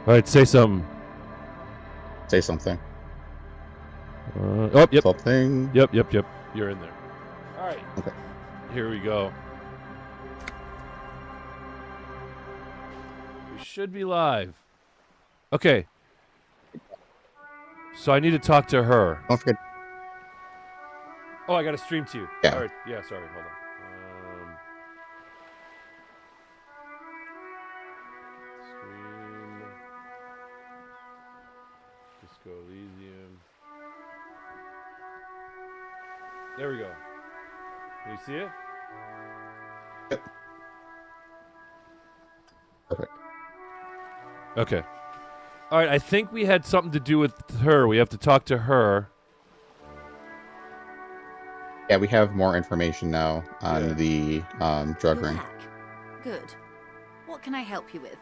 All right, say something. Say something. Oh, yep. Something. Yep. You're in there. All right. Okay. Here we go. We should be live. Okay. So I need to talk to her. Don't forget. Oh, I got to stream to you. Yeah. All right. Yeah, sorry. Hold on. Stream. Disco Elysium. There we go. Can you see it? Yep. Perfect. Okay. All right. I think we had something to do with her. We have to talk to her. Yeah, we have more information now on the drug ring. Good. What can I help you with?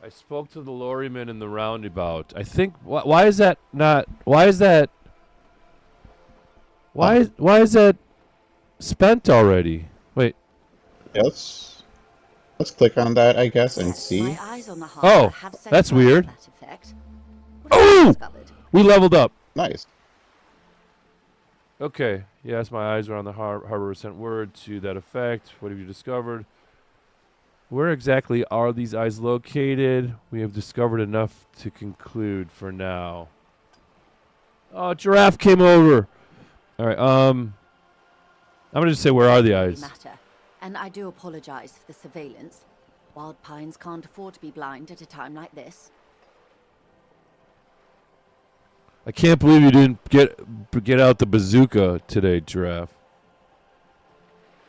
I spoke to the lorryman in the roundabout. I think. Why is that not? Why is that? Why is that spent already? Wait. Yes. Let's click on that, I guess, and see. My eyes on the Oh, have that's weird. that effect. What have you Oh! discovered? We leveled up. Nice. Okay. Yes, my eyes were on the harbor. Sent word to that effect. What have you discovered? Where exactly are these eyes located? We have discovered enough to conclude for now. Oh, giraffe came over. All right. I'm gonna just say, where are the eyes? Matter. And I do apologize for the surveillance. Wild Pines can't afford to be blind at a time like this. I can't believe you didn't get out the bazooka today, giraffe.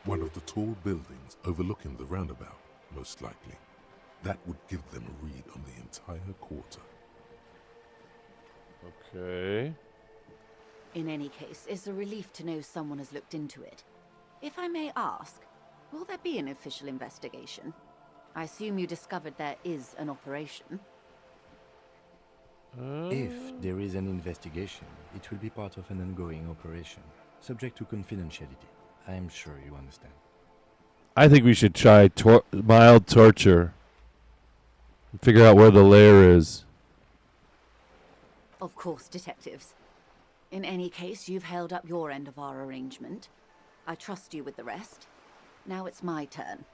One of the tall buildings overlooking the roundabout, most likely. That would give them a read on the entire quarter. Okay. In any case, it's a relief to know someone has looked into it. If I may ask, will there be an official investigation? I assume you discovered there is an operation. If there is an investigation, it will be part of an ongoing operation, subject to confidentiality. I am sure you understand. I think we should try mild torture and figure out where the lair is. Of course, detectives. In any case, you've held up your end of our arrangement. I trust you with the rest. Now it's my turn.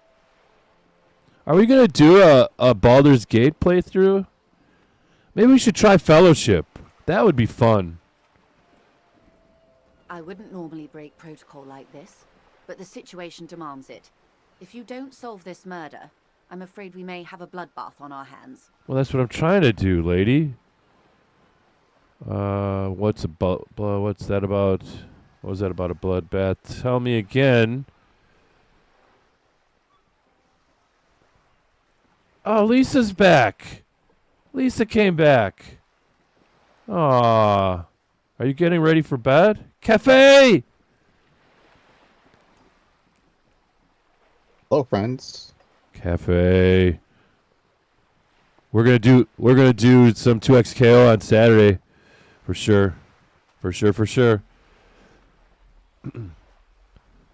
Are we going to do a Baldur's Gate playthrough? Maybe we should try Fellowship. That would be fun. I wouldn't normally break protocol like this, but the situation demands it. If you don't solve this murder, I'm afraid we may have a bloodbath on our hands. Well, that's what I'm trying to do, lady. What's that about? What was that about, a bloodbath? Tell me again. Oh, Lisa's back. Lisa came back. Aw. Are you getting ready for bed? Cafe! Hello, friends. Cafe. We're gonna do some 2XKO on Saturday. For sure.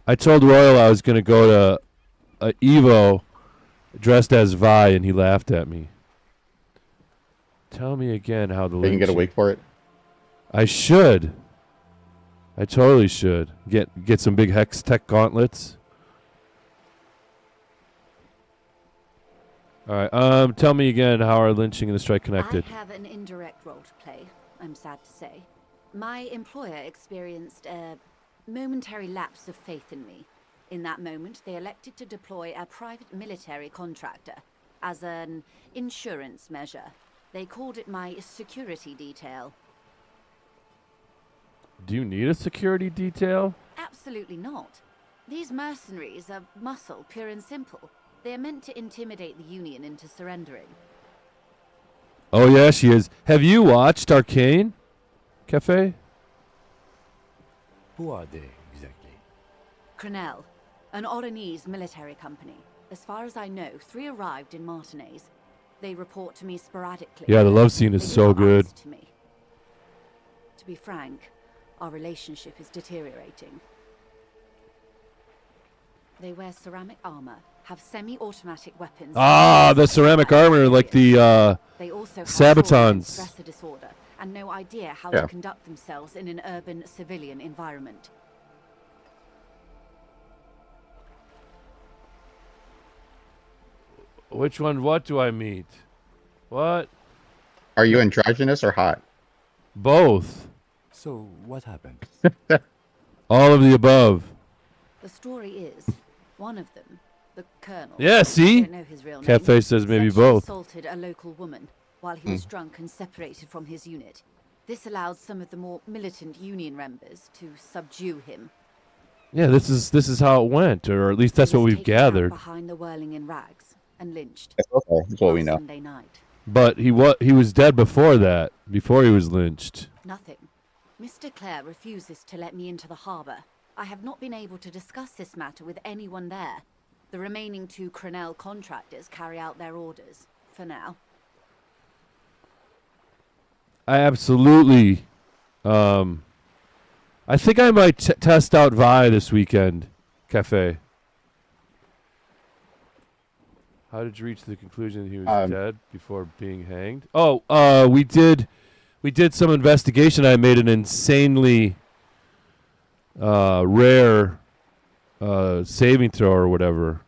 I told Royal I was gonna go to a Evo dressed as Vi, and he laughed at me. Tell me again how the You can get a wig for it. I should. I totally should. Get some big Hex Tech gauntlets. All right. Tell me again how are lynching and the strike connected? I have an indirect role to play, I'm sad to say. My employer experienced a momentary lapse of faith in me. In that moment, they elected to deploy a private military contractor as an insurance measure. They called it my security detail. Do you need a security detail? Absolutely not. These mercenaries are muscle, pure and simple. They are meant to intimidate the Union into surrendering. Oh, yeah, she is. Have you watched Arcane? Cafe? Who are they, exactly? Crenell, an Oranese military company. As far as I know, 3 arrived in Martinez. They report to me sporadically. Yeah, the love scene is They so are good. honest to me. To be frank, our relationship is deteriorating. They wear ceramic armor, have semi-automatic weapons. Ah, the ceramic armor, like the also have Sabatons. stressor disorder and no idea how Yeah. to conduct themselves in an urban civilian environment. Which one? What do I meet? What? Are you androgynous or hot? Both. So, what happened? All of the above. The story is, one of them, the Colonel, Yeah, see? I don't know his real name, Cafe says maybe sexually both. assaulted a local woman while he was drunk and separated from his unit. This allowed some of the more militant Union members to subdue him. Yeah, this is how it went, or at least that's He what was we've taken out gathered. behind the whirling in rags and lynched. That's what we last know. Sunday night. But he was dead before that, before he was lynched. Nothing. Mr. Clare refuses to let me into the harbour. I have not been able to discuss this matter with anyone there. The remaining 2 Crenell contractors carry out their orders, for now. I absolutely. I think I might test out Vi this weekend, Cafe. How did you reach the conclusion that he was dead before being hanged? Oh, we did some investigation. I made an insanely rare saving throw or whatever,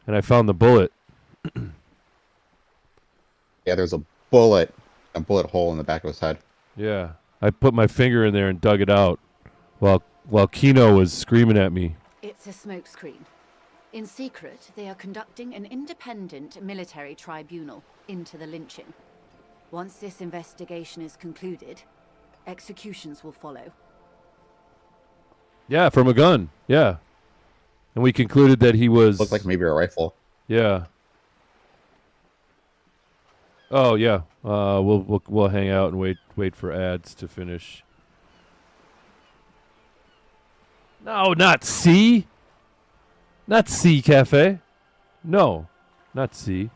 and I found the bullet. Yeah, there's a bullet hole in the back of his head. Yeah, I put my finger in there and dug it out, while Kino was screaming at me. It's a smokescreen. In secret, they are conducting an independent military tribunal into the lynching. Once this investigation is concluded, executions will follow. Yeah, from a gun. Yeah, and we concluded that he was. Looked like maybe a rifle. Yeah. Oh yeah. We'll hang out and wait for ads to finish. No, not C. Not C Cafe. No, not C.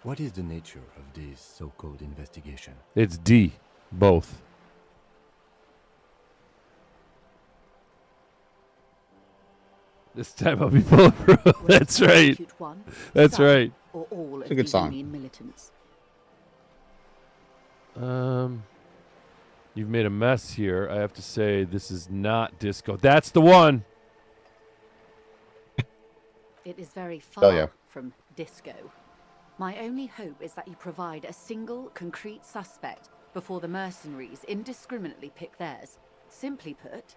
What is the nature of this so-called investigation? It's D. Both. This time I'll be bulletproof. That's right. Execute one, That's some, right. Or all It's of a good the song. Union militants. You've made a mess here. I have to say this is not disco. That's the one. It is very Oh, far yeah. from disco. My only hope is that you provide a single, concrete suspect before the mercenaries indiscriminately pick theirs. Simply put,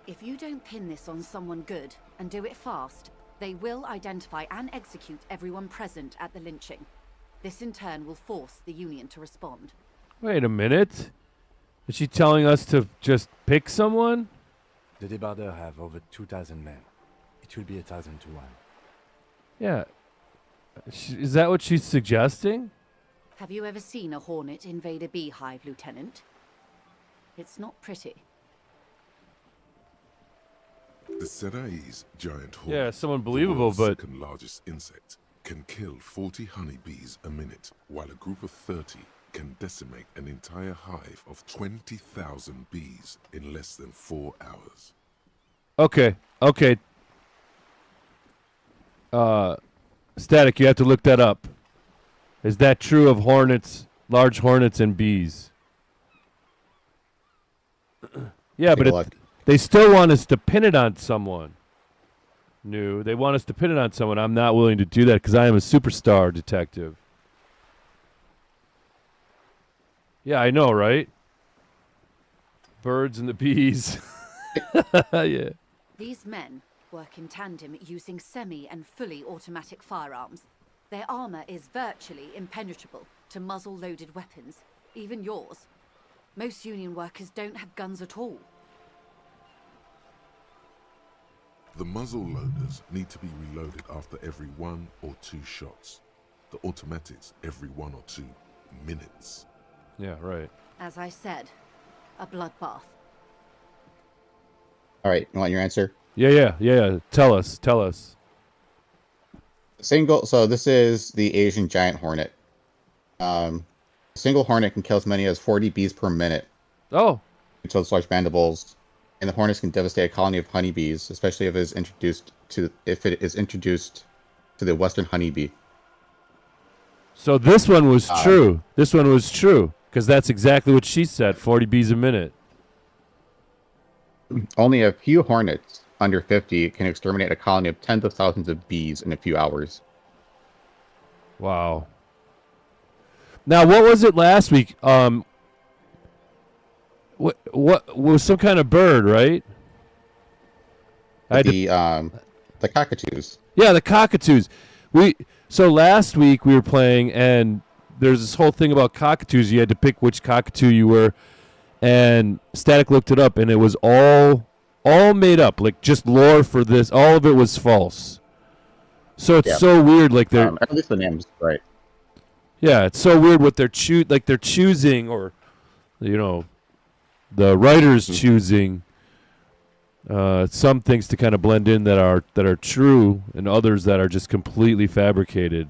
if you don't pin this on someone good and do it fast, they will identify and execute everyone present at the lynching. This in turn will force the Union to respond. Wait a minute. Is she telling us to just pick someone? The débardeurs have over 2,000 men. It will be 1,000 to 1. Yeah. Is that what she's suggesting? Have you ever seen a hornet invade a beehive, Lieutenant? It's not pretty. The Serai's giant hornet, Yeah, someone the believable, world's but second largest insect, can kill 40 honeybees a minute, while a group of 30 can decimate an entire hive of 20,000 bees in less than 4 hours. okay. Static, you have to look that up. Is that true of hornets, large hornets and bees? Yeah, Take a look. but they still want us to pin it on someone. No, they want us to pin it on someone. I'm not willing to do that because I am a superstar detective. Yeah, I know, right? Birds and the bees. Yeah. These men work in tandem using semi and fully automatic firearms. Their armor is virtually impenetrable to muzzle-loaded weapons, even yours. Most Union workers don't have guns at all. The muzzle loaders need to be reloaded after every 1 or 2 shots. The automatics every 1 or 2 minutes. Yeah, right. As I said, a bloodbath. All right, you want your answer? Yeah. Tell us. So this is the Asian giant hornet. A single hornet can kill as many as 40 bees per minute. Oh, Until its large mandibles, and the hornets can devastate a colony of honeybees, especially if it is introduced to the western honeybee. So this one was Um, true. This one was true because that's exactly what she said. 40 bees a minute. Only a few hornets under 50 can exterminate a colony of tens of thousands of bees in a few hours. Wow. Now, what was it last week? What was some kind of bird, right? I had to, The cockatoos. yeah, the cockatoos. So last week we were playing, and there's this whole thing about cockatoos. You had to pick which cockatoo you were, and Static looked it up, and it was all made up, like just lore for this. All of it was false. So it's Yeah. so weird. Like they're At least the name's right. yeah, it's so weird what they're choosing, or the writers choosing some things to kind of blend in that are true, and others that are just completely fabricated.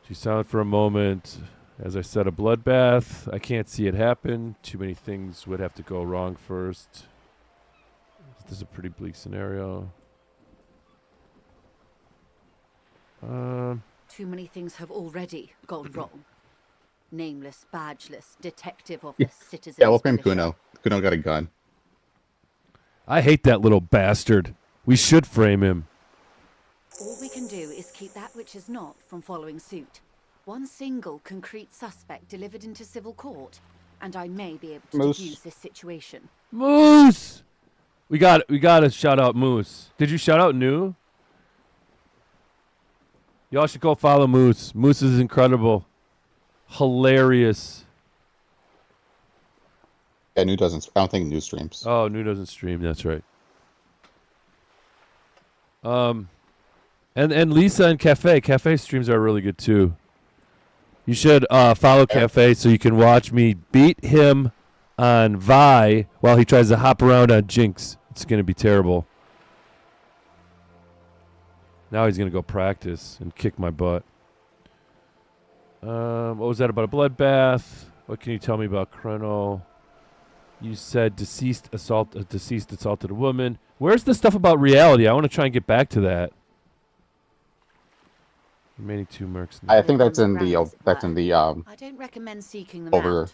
She sounded for a moment. As I said, a bloodbath. I can't see it happen. Too many things would have to go wrong first. This is a pretty bleak scenario. Too many things have already gone wrong. Nameless, badgeless, detective office, citizens. Yeah, we'll frame militia. Kuno. Kuno got a gun. I hate that little bastard. We should frame him. All we can do is keep that which is not from following suit. One single concrete suspect delivered into civil court, and I may be able to Moose. diffuse this situation. Moose! We got to shout out Moose. Did you shout out New? Y'all should go follow Moose. Moose is incredible. Hilarious. Yeah, New doesn't. I don't think New streams. Oh, New doesn't stream. That's right. And Lisa and Cafe streams are really good too. You should follow Cafe so you can watch me beat him on Vi while he tries to hop around on Jinx. It's going to be terrible. Now he's going to go practice and kick my butt. What was that about a bloodbath? What can you tell me about Chrono? You said deceased assaulted a woman. Where's the stuff about reality? I want to try and get back to that. Remaining 2 mercs. I think that's in the I don't recommend seeking them out.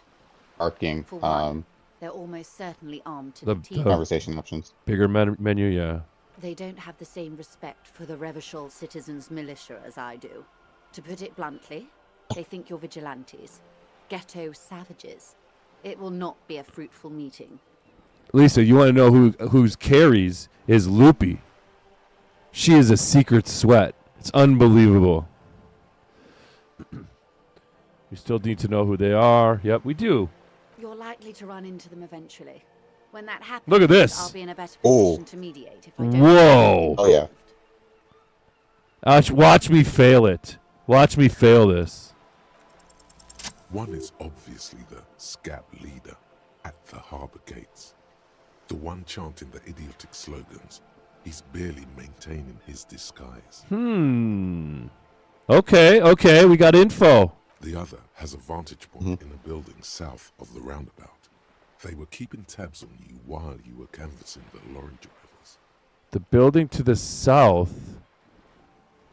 overarching For one, they're almost certainly armed to The- the teeth. conversation options. Bigger menu, yeah. They don't have the same respect for the Revachol citizens' militia as I do. To put it bluntly, they think you're vigilantes, ghetto savages. It will not be a fruitful meeting. Lisa, you want to know who's carries is Loopy. She is a secret sweat. It's unbelievable. You still need to know who they are. Yep, we do. You're likely to run into them eventually. When that happens, Look at this. I'll be in a better Oh. position to mediate if I don't. Whoa. Oh yeah. Watch me fail it. Watch me fail this. One is obviously the scab leader at the harbour gates. The one chanting the idiotic slogans. He's barely maintaining his disguise. Okay, we got info. The other has a vantage point in a building south of the roundabout. They were keeping tabs on you while you were canvassing the lorry drivers. The building to the south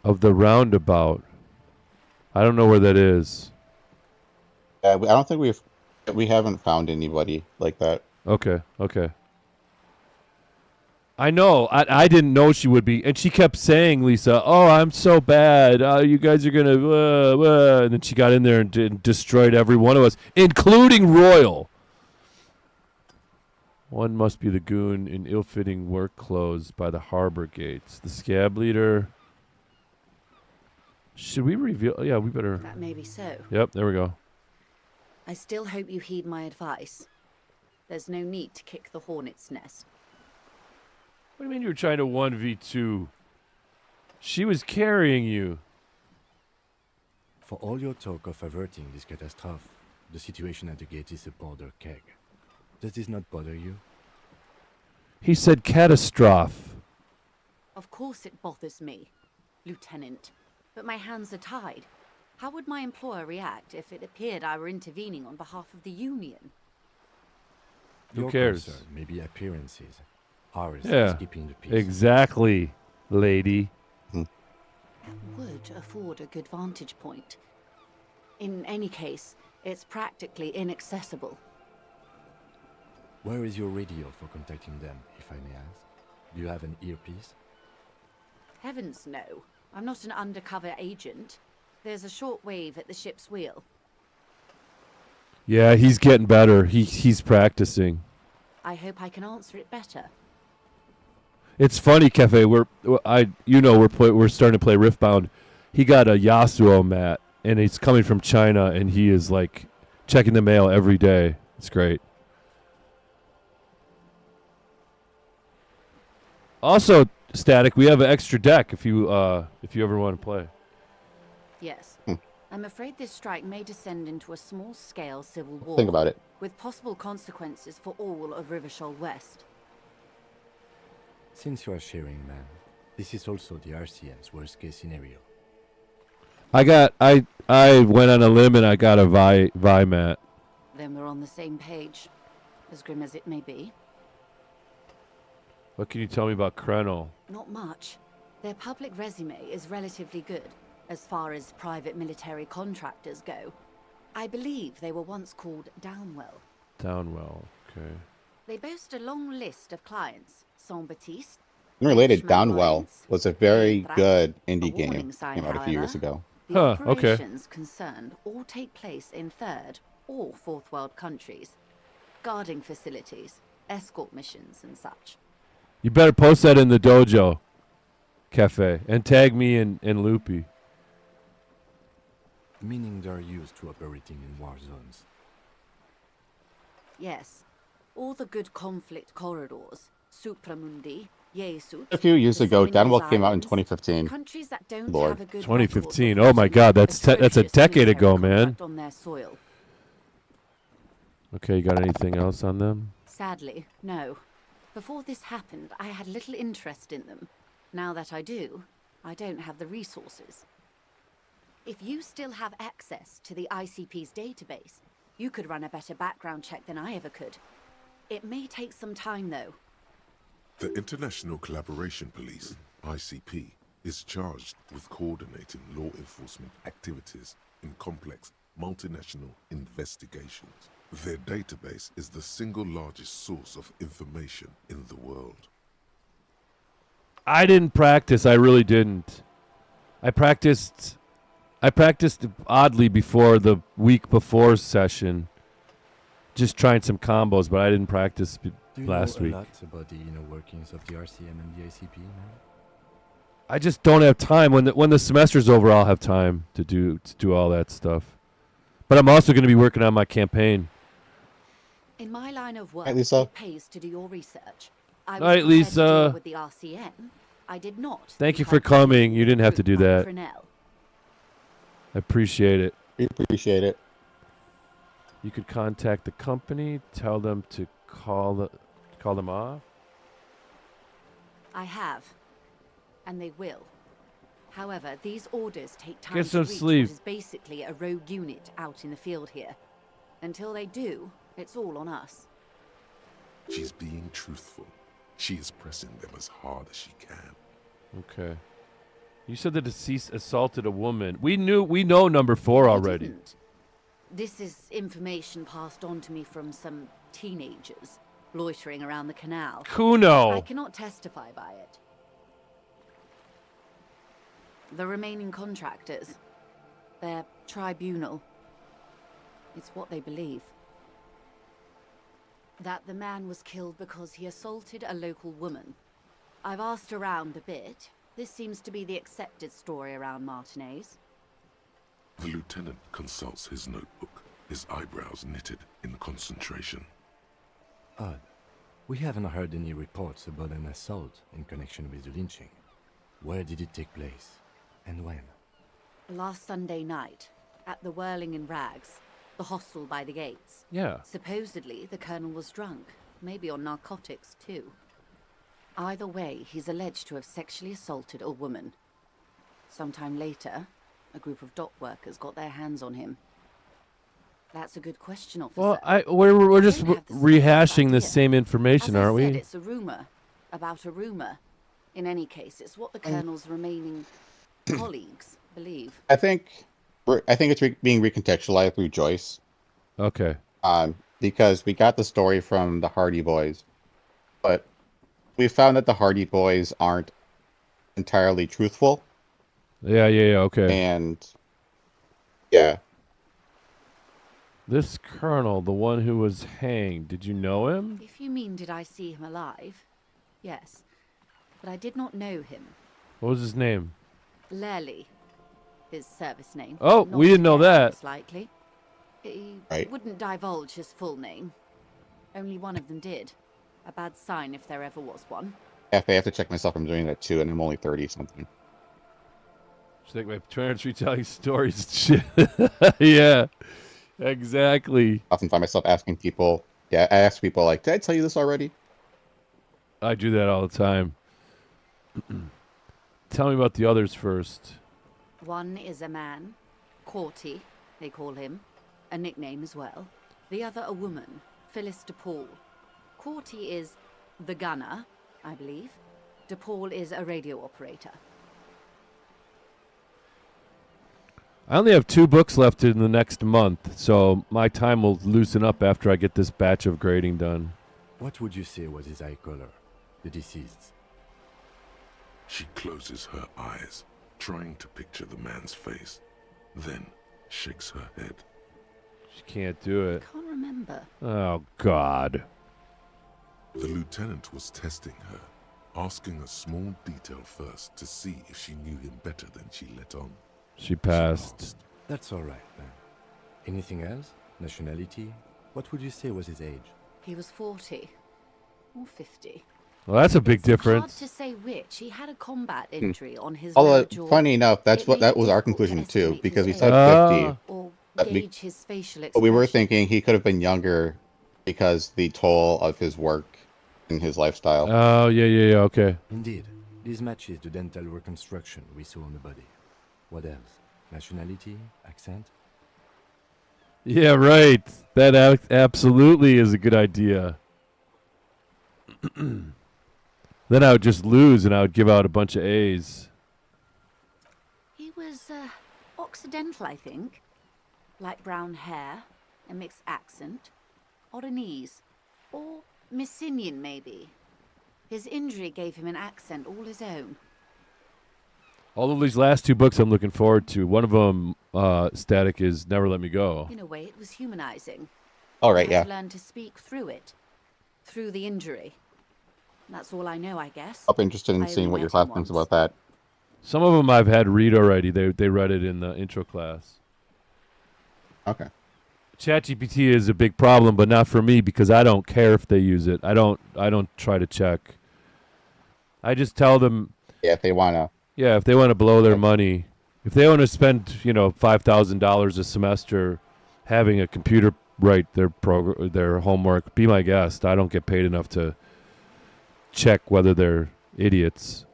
of the roundabout. I don't know where that is. I don't think we haven't found anybody like that. Okay. I know. I didn't know she would be. And she kept saying, Lisa, oh, I'm so bad. You guys are going to... And then she got in there and destroyed every one of us, including Royal. One must be the goon in ill-fitting work clothes by the harbor gates. The scab leader... Should we reveal... Yeah, we better... That may be so. Yep, there we go. I still hope you heed my advice. There's no need to kick the hornet's nest. What do you mean you were trying to 1v2? She was carrying you. For all your talk of averting this catastrophe, the situation at the gate is a border keg. Does this not bother you? He said catastrophe. Of course it bothers me, Lieutenant. But my hands are tied. How would my employer react if it appeared I were intervening on behalf of the Union? Who Your cares? concern may be appearances. Ours Yeah, is keeping the peace. exactly, lady. order to afford a good vantage point. In any case, it's practically inaccessible. Where is your radio for contacting them, if I may ask? Do you have an earpiece? Heavens no. I'm not an undercover agent. There's a shortwave at the ship's wheel. Yeah, he's getting better. He's practicing. I hope I can answer it better. It's funny, Cafe. We're starting to play Riftbound. He got a Yasuo mat, and it's coming from China, and he is like checking the mail every day. It's great. Also, Static, we have an extra deck if you ever want to play. Yes. I'm afraid this strike may descend into a small-scale civil war. Think about it. With possible consequences for all of Rivershoal West. Since you are sharing, man, this is also the RCM's worst-case scenario. I went on a limb and I got a Vi mat. Then we're on the same page, as grim as it may be. What can you tell me about Krenel? Not much. Their public resume is relatively good, as far as private military contractors go. I believe they were once called Downwell. Downwell, okay. They boast a long list of clients. Saint-Baptiste. Unrelated, Frenchman Downwell Lines, was a very Brat, good a indie warning game. sign, Came out a few years however. ago. The Huh, okay. operations concerned all take place in third or fourth world countries. Guarding facilities, escort missions and such. You better post that in the dojo, Cafe, and tag me and Loopy. Meaning they are used to operating in war zones. Yes. All the good conflict corridors, Supramundi, Yesut. A few years the ago, Seminoles Downwell came out in Islands, 2015. Countries that don't Lord. have a good 2015. record of Oh my God, that's a atrocious decade ago, military man. conduct on their soil. Okay, you got anything else on them? Sadly, no. Before this happened, I had little interest in them. Now that I do, I don't have the resources. If you still have access to the ICP's database, you could run a better background check than I ever could. It may take some time, though. The International Collaboration Police, ICP, is charged with coordinating law enforcement activities in complex multinational investigations. Their database is the single largest source of information in the world. I didn't practice. I really didn't. I practiced oddly before the week before session. Just trying some combos, but I didn't practice Do you last know week. a lot about the inner workings of the RCM and the ICP, man? I just don't have time. When the semester's over, I'll have time to do all that stuff. But I'm also going to be working on my campaign. In my line of work, Hi, Lisa. it pays to do your research. I was All right, prepared to Lisa. deal with the RCM. I did not. Thank you think for I'd be coming. You didn't have to do recruited by that. Crenel. I appreciate it. We appreciate it. You could contact the company, tell them to call them off. I have, and they will. However, these orders take time Get to some reach sleep. what is basically a rogue unit out in the field here. Until they do, it's all on us. She's being truthful. She is pressing them as hard as she can. Okay. You said the deceased assaulted a woman. We know number 4 I already. didn't. This is information passed on to me from some teenagers loitering around the canal. I Kuno. cannot testify by it. The remaining contractors, their tribunal, it's what they believe. That the man was killed because he assaulted a local woman. I've asked around a bit. This seems to be the accepted story around Martinez. The lieutenant consults his notebook, his eyebrows knitted in concentration. Odd. We haven't heard any reports about an assault in connection with the lynching. Where did it take place? And when? Last Sunday night, at the Whirling in Rags, the hostel by the gates. Yeah. Supposedly, the colonel was drunk, maybe on narcotics too. Either way, he's alleged to have sexually assaulted a woman. Sometime later, a group of dock workers got their hands on him. That's a good question, officer. Well, we're just don't have the rehashing the slightest idea. same information, As I aren't said, we? it's a rumor about a rumor. In any case, it's what the colonel's remaining colleagues believe. I think it's being recontextualized through Joyce. Okay. Because we got the story from the Hardy Boys, but we found that the Hardy Boys aren't entirely truthful, Yeah. Okay. and yeah, This colonel, the one who was hanged, did you know him? If you mean did I see him alive, yes. But I did not know him. What was his name? Lely, his service name. Oh, Not we didn't know today, that. most likely. He Right. wouldn't divulge his full name. Only one of them did. A bad sign if there ever was one. I have to check myself. I'm doing that too, and I'm only 30 something. Just like my parents retelling stories and shit. Yeah. Exactly. I often find myself asking people. Yeah, I ask people like, "Did I tell you this already?" I do that all the time. Tell me about the others first. One is a man, Corty, they call him, a nickname as well. The other a woman, Phyllis DePaul. Corty is the gunner, I believe. DePaul is a radio operator. I only have 2 books left in the next month, so my time will loosen up after I get this batch of grading done. What would you say was his eye color, the deceased's? She closes her eyes, trying to picture the man's face, then shakes her head. She can't do it. Can't remember. Oh, God. The lieutenant was testing her, asking a small detail first to see if she knew him better than she let on. She passed. That's all right, then. Anything else? Nationality? What would you say was his age? He was 40 or 50. Well, that's a big It's hard difference. to say which. He had a combat injury on his Although, lower jaw. funny enough, It made that it was our difficult to conclusion too, estimate because we his said age. 50, Or But we- gauge his facial expression. but we were thinking he could have been younger because the toll of his work and his lifestyle. Oh, yeah, okay. Indeed. This matches the dental reconstruction we saw on the body. What else? Nationality? Accent? Yeah, right. That absolutely is a good idea. Then I would just lose and I would give out a bunch of A's. He was Occidental, I think. Light brown hair, a mixed accent, Odanese, or Messinian maybe. His injury gave him an accent all his own. All of these last 2 books I'm looking forward to. One of them, Static, is Never Let Me Go. In a way, it was humanizing. All I right, had yeah. to learn to speak through it, through the injury. That's all I know, I guess. I'll be interested in I seeing only what your met class him thinks once. about that. Some of them I've had read already. They read it in the intro class. Okay. ChatGPT is a big problem, but not for me because I don't care if they use it. I don't try to check. I just tell them, Yeah, if they wanna. yeah, if they want to blow their money, if they want to spend, $5,000 a semester having a computer write their homework, be my guest. I don't get paid enough to check whether they're idiots.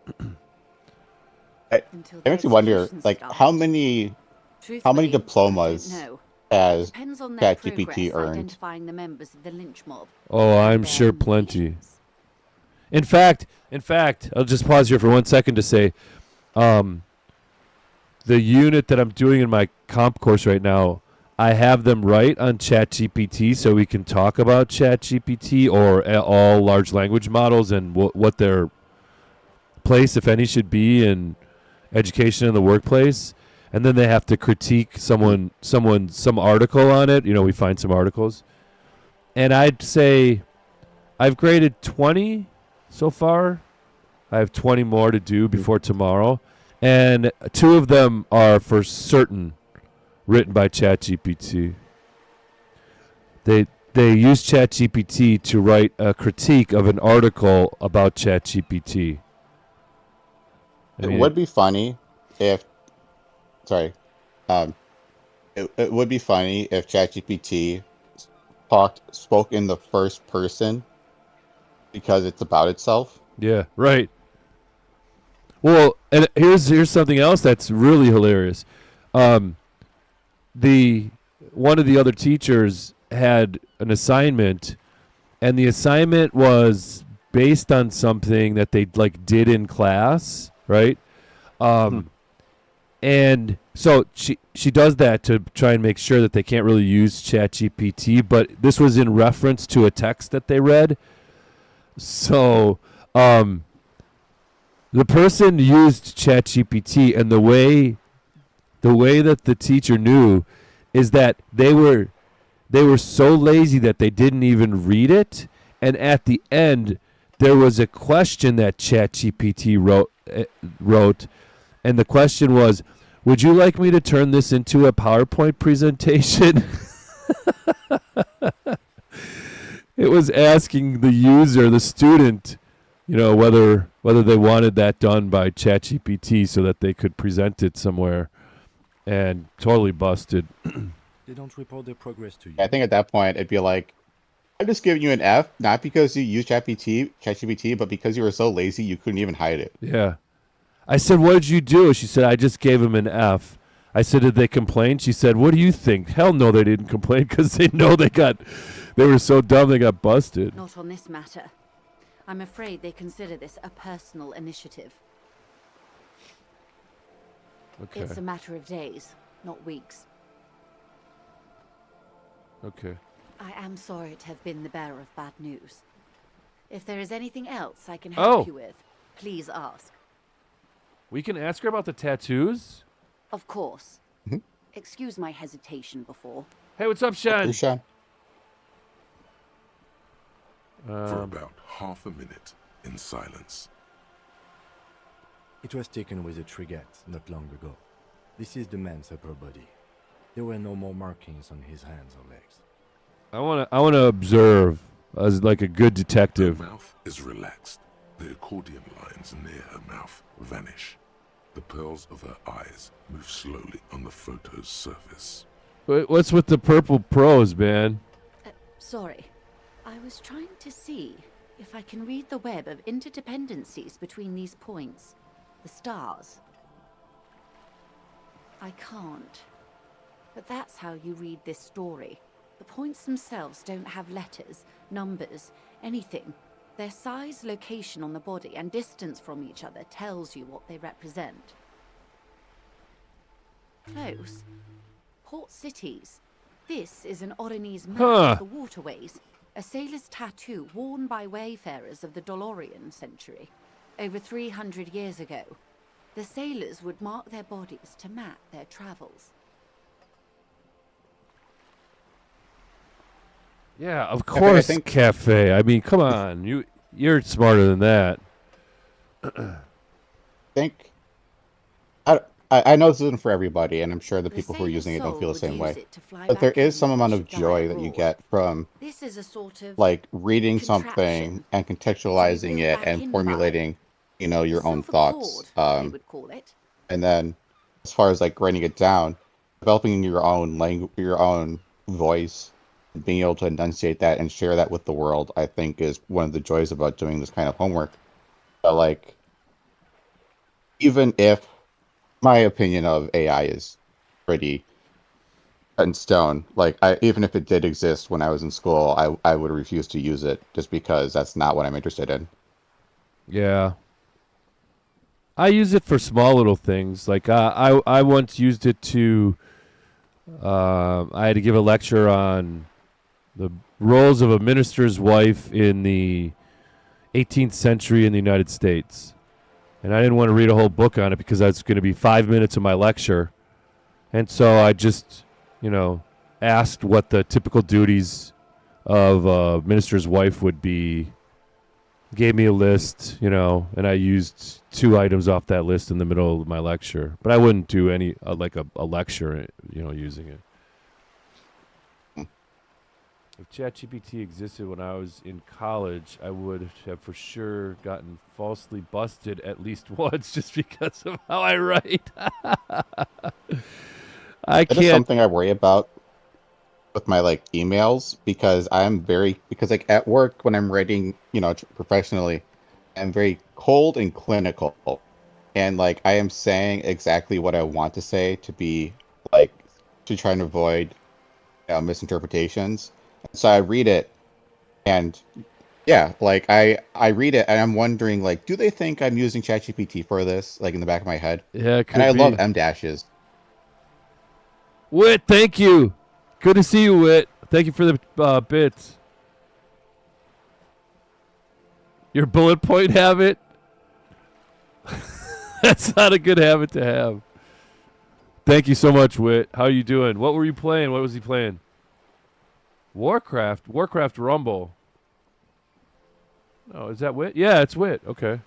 Until I the actually wonder, execution like, started. how many Truthfully, diplomas I don't know. has Depends on their ChatGPT progress earned? identifying the members of the lynch mob. Oh, and I'm their sure plenty. motivations. In fact, I'll just pause here for 1 second to say, the unit that I'm doing in my comp course right now, I have them write on ChatGPT so we can talk about ChatGPT or all large language models and what their place, if any, should be in education in the workplace. And then they have to critique some article on it. We find some articles. And I'd say I've graded 20 so far. I have 20 more to do before tomorrow. And 2 of them are for certain written by ChatGPT. They use ChatGPT to write a critique of an article about ChatGPT. It would be funny if. Sorry. It would be funny if ChatGPT spoke in the first person because it's about itself. Yeah, right. Well, and here's something else that's really hilarious. One of the other teachers had an assignment, and the assignment was based on something that they did in class, right? And so she does that to try and make sure that they can't really use ChatGPT, but this was in reference to a text that they read. So the person used ChatGPT, and the way that the teacher knew is that they were so lazy that they didn't even read it. And at the end, there was a question that ChatGPT wrote, and the question was, "Would you like me to turn this into a PowerPoint presentation?" It was asking the user, the student, whether they wanted that done by ChatGPT so that they could present it somewhere, and totally busted. They don't report their progress to you. I think at that point it'd be like, I'm just giving you an F, not because you used ChatGPT, but because you were so lazy you couldn't even hide it. Yeah. I said, "What did you do?" She said, "I just gave him an F." I said, "Did they complain?" She said, "What do you think?" Hell no, they didn't complain because they know they were so dumb they got busted. Not on this matter. I'm afraid they consider this a personal initiative. Okay. It's a matter of days, not weeks. Okay. I am sorry to have been the bearer of bad news. If there is anything else I can help you with, please ask. We can ask her about the tattoos? Of course. Mhm. Excuse my hesitation before. Hey, what's up, Sean? Who's Sean? For about half a minute in silence. It was taken with a Trigat not long ago. This is the man's upper body. There were no more markings on his hands or legs. I wanna observe as like a good detective. Her mouth is relaxed. The accordion lines near her mouth vanish. The pearls of her eyes move slowly on the photo's surface. What's with the purple prose, man? Sorry. I was trying to see if I can read the web of interdependencies between these points. The stars. I can't. But that's how you read this story. The points themselves don't have letters, numbers, anything. Their size, location on the body, and distance from each other tells you what they represent. Close. Port cities. This is an Oronese map of the waterways. A sailor's tattoo worn by wayfarers of the Dolorian century. Over 300 years ago, the sailors would mark their bodies to map their travels. Yeah, of course, Cafe. I mean, come on. You're smarter than that. I know this isn't for everybody, and I'm sure the people who are using it don't feel the same way. But there is some amount of joy that you get from This is a sort of like reading something and contextualizing it and formulating, your own thoughts. they would call it. And then as far as like writing it down, developing your own language, your own voice, and being able to enunciate that and share that with the world, I think is one of the joys about doing this kind of homework. But like, even if my opinion of AI is pretty set in stone, like even if it did exist when I was in school, I would refuse to use it just because that's not what I'm interested in. Yeah. I use it for small little things. Like I once used it to. I had to give a lecture on the roles of a minister's wife in the 18th century in the United States. And I didn't want to read a whole book on it because that's going to be 5 minutes of my lecture. And so I just, asked what the typical duties of a minister's wife would be. Gave me a list, and I used 2 items off that list in the middle of my lecture. But I wouldn't do any, like a lecture, using it. If ChatGPT existed when I was in college, I would have for sure gotten falsely busted at least once just because of how I write. That is something I worry about with my like emails because like at work when I'm writing, professionally, I'm very cold and clinical. And like I am saying exactly what I want to say to be like to try and avoid misinterpretations. So I read it, and Yeah, like I read it and I'm wondering, like, do they think I'm using ChatGPT for this? Like in the back of my head. Yeah, it And could I love be. M dashes. Wit, thank you. Good to see you, Wit. Thank you for the bits. Your bullet point habit? That's not a good habit to have. Thank you so much, Wit. How you doing? What were you playing? What was he playing? Warcraft. Warcraft Rumble. Oh, is that Wit? Yeah, it's Wit. Okay.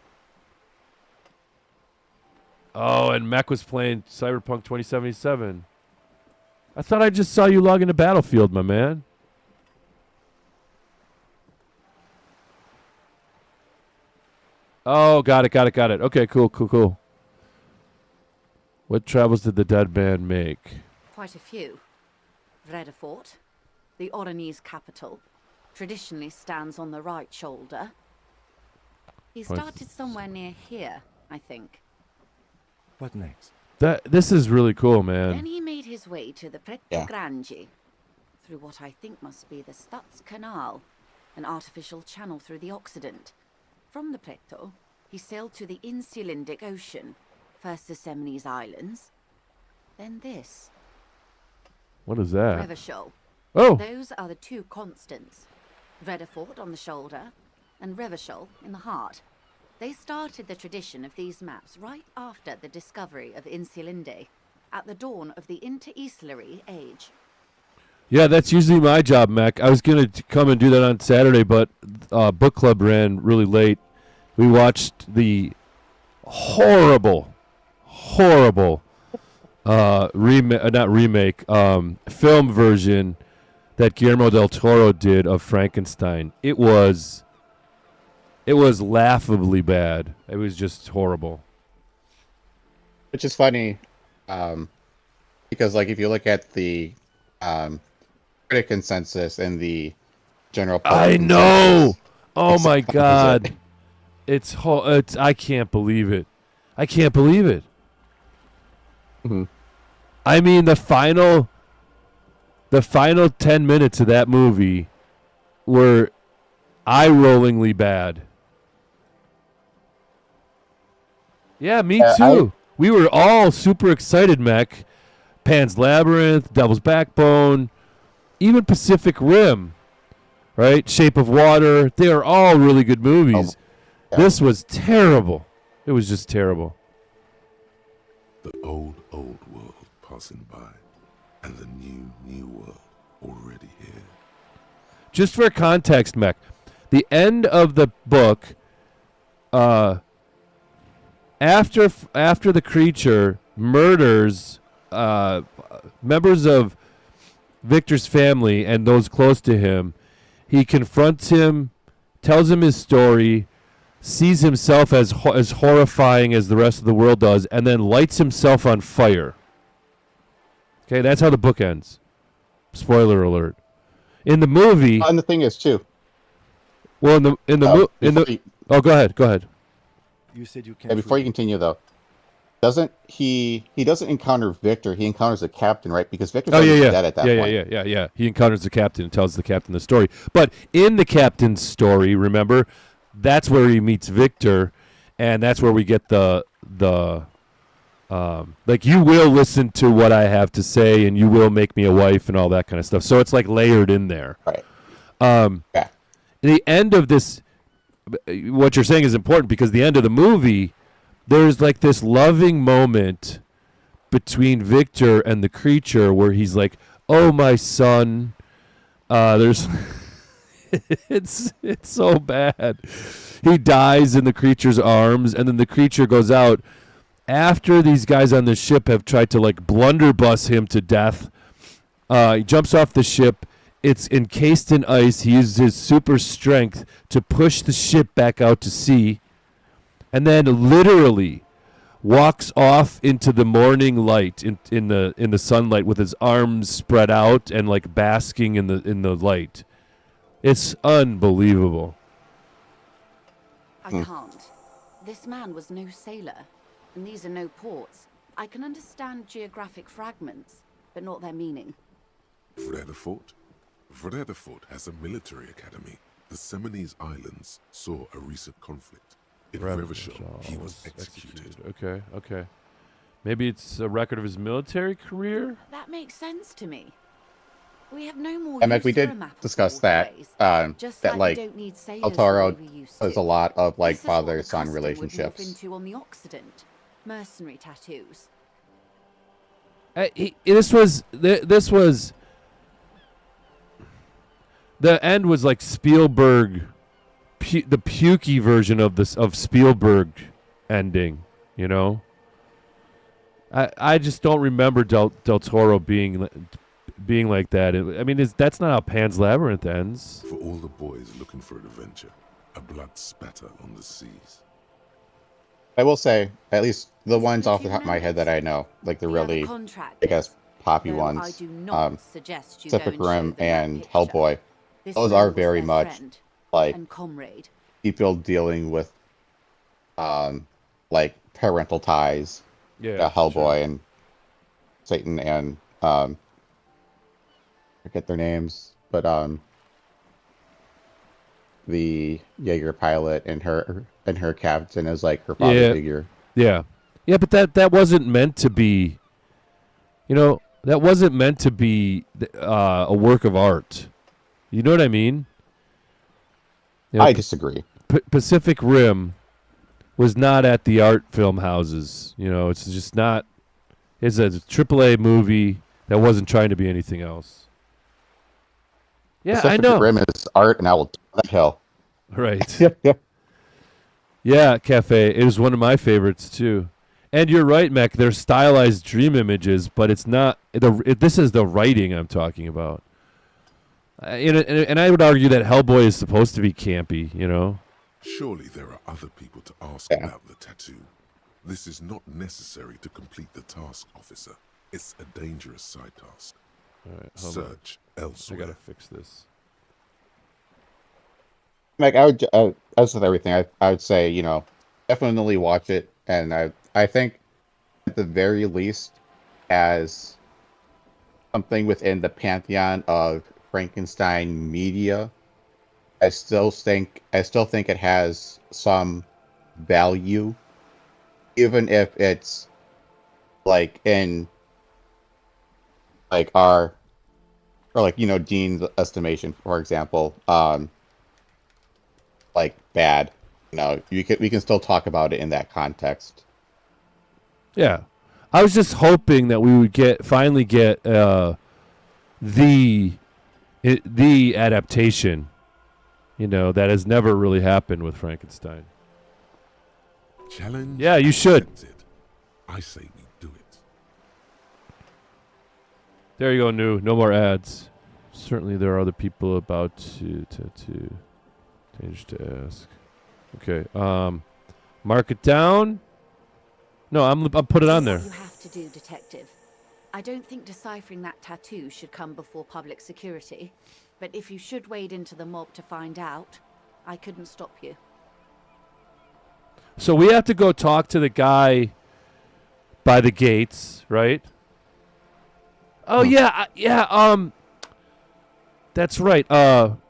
Oh, and Mech was playing Cyberpunk 2077. I thought I just saw you log into Battlefield, my man. Oh, got it. Okay, cool. What travels did the dead man make? Quite a few. Vredefort, the Oranese capital, traditionally stands on the right shoulder. He started somewhere near here, I think. What next? This is really cool, Then man. he made his way to the Pretto Yeah. Grande, through what I think must be the Stutz Canal, an artificial channel through the Occident. From the Pretto, he sailed to the Insulindic Ocean, first the Semines Islands, then this, What is that? Revachol. Oh, Those are the two constants, Vredefort on the shoulder and Revachol in the heart. They started the tradition of these maps right after the discovery of Insulinde, at the dawn of the Interinsulary Age. yeah, that's usually my job, Mac. I was going to come and do that on Saturday, but book club ran really late. We watched the horrible film version that Guillermo del Toro did of Frankenstein. It was laughably bad. It was just horrible. Which is funny, because like if you look at the critic consensus and the general public I know. consensus, Oh it's my opposite. God. It's I can't believe it. Mhm. I mean the final 10 minutes of that movie were eye-rollingly bad. Yeah, me too. We were all super excited, Mech. Pan's Labyrinth, Devil's Backbone, even Pacific Rim, right? Shape of Water. They are all really good movies. Yeah. This was terrible. It was just terrible. The old world passing by, and the new world already here. Just for context, Mech, the end of the book, after the creature murders members of Victor's family and those close to him, he confronts him, tells him his story, sees himself as horrifying as the rest of the world does, and then lights himself on fire. Okay, that's how the book ends. Spoiler alert. In the movie, And the thing is too. well, go ahead. You said you can't. Before you continue though, he doesn't encounter Victor, he encounters the captain, right? Because Victor's already dead at that point. Yeah. He encounters the captain and tells the captain the story. But in the captain's story, remember, that's where he meets Victor, and that's where we get the like, you will listen to what I have to say, and you will make me a wife, and all that kind of stuff. So it's like layered in there. Right. Yeah. The end of this, what you're saying is important, because the end of the movie, there's like this loving moment between Victor and the creature where he's like, "Oh, my son." There's it's so bad. He dies in the creature's arms, and then the creature goes out after these guys on the ship have tried to like blunderbuss him to death. He jumps off the ship. It's encased in ice. He uses his super strength to push the ship back out to sea, and then literally walks off into the morning light, in the sunlight, with his arms spread out and like basking in the light. It's unbelievable. I can't. This man was no sailor, and these are no ports. I can understand geographic fragments, but not their meaning. Vredefort has a military academy The Seminoles Islands saw a recent conflict. In Revachol Revachol, he was executed. Okay. Maybe it's a record of his military career? That makes sense to me. We have no more And like use we for a did map of discuss that, waterways. Just that like like we don't need sailors El the Toro way we used does to. a lot of like This is what the father-son custom would morph relationships. into on the Occident. Mercenary tattoos. This was the end was like Spielberg, the pukey version of this of Spielberg ending. You know, I just don't remember Del Toro being like that. I mean, that's not how Pan's Labyrinth ends. For all the boys looking for adventure, a blood spatter on the seas. I will say, at least the Is it ones the off the two top of my head that members? I know, like the The other really, I contractors, guess, poppy though I ones, do not suggest you go Pacific and show Rim them that and picture. Hellboy, This those man are was very their much friend like and comrade. people dealing with, like parental ties. Yeah, Hellboy and Satan and forget their names, but the Jaeger pilot and her captain is like her father figure. Yeah, but that wasn't meant to be. You know, that wasn't meant to be a work of art. You know what I mean? You know, I disagree. Pacific Rim was not at the art film houses. You know, it's just not. It's a AAA movie that wasn't trying to be anything else. Yeah, Pacific I know. Rim is art, and I will do that hill. Right. Yeah. Yeah, Cafe. It was one of my favorites too. And you're right, Mac. They're stylized dream images, but it's not. This is the writing I'm talking about. And I would argue that Hellboy is supposed to be campy. You know. Surely there are other people to ask Yeah. about the tattoo. This is not necessary to complete the task, officer. It's a dangerous side task. All right. Hold on. Search elsewhere. I gotta fix this. Like I would, as with everything, I would say, you know, definitely watch it, and I think at the very least, as something within the pantheon of Frankenstein media, I still think it has some value, even if it's like in like our or like, you know, Dean's estimation, for example, like bad. You know, we can still talk about it in that context. Yeah, I was just hoping that we would finally get the adaptation. You know, that has never really happened with Frankenstein. Challenge. Yeah, you should. accepted. I say we do it. There you go, no more ads. Certainly, there are other people about to change to ask. Okay, mark it down. No, I'll put it on there. What you have to do, detective. I don't think deciphering that tattoo should come before public security, but if you should wade into the mob to find out, I couldn't stop you. So we have to go talk to the guy by the gates, right? Oh yeah. That's right. One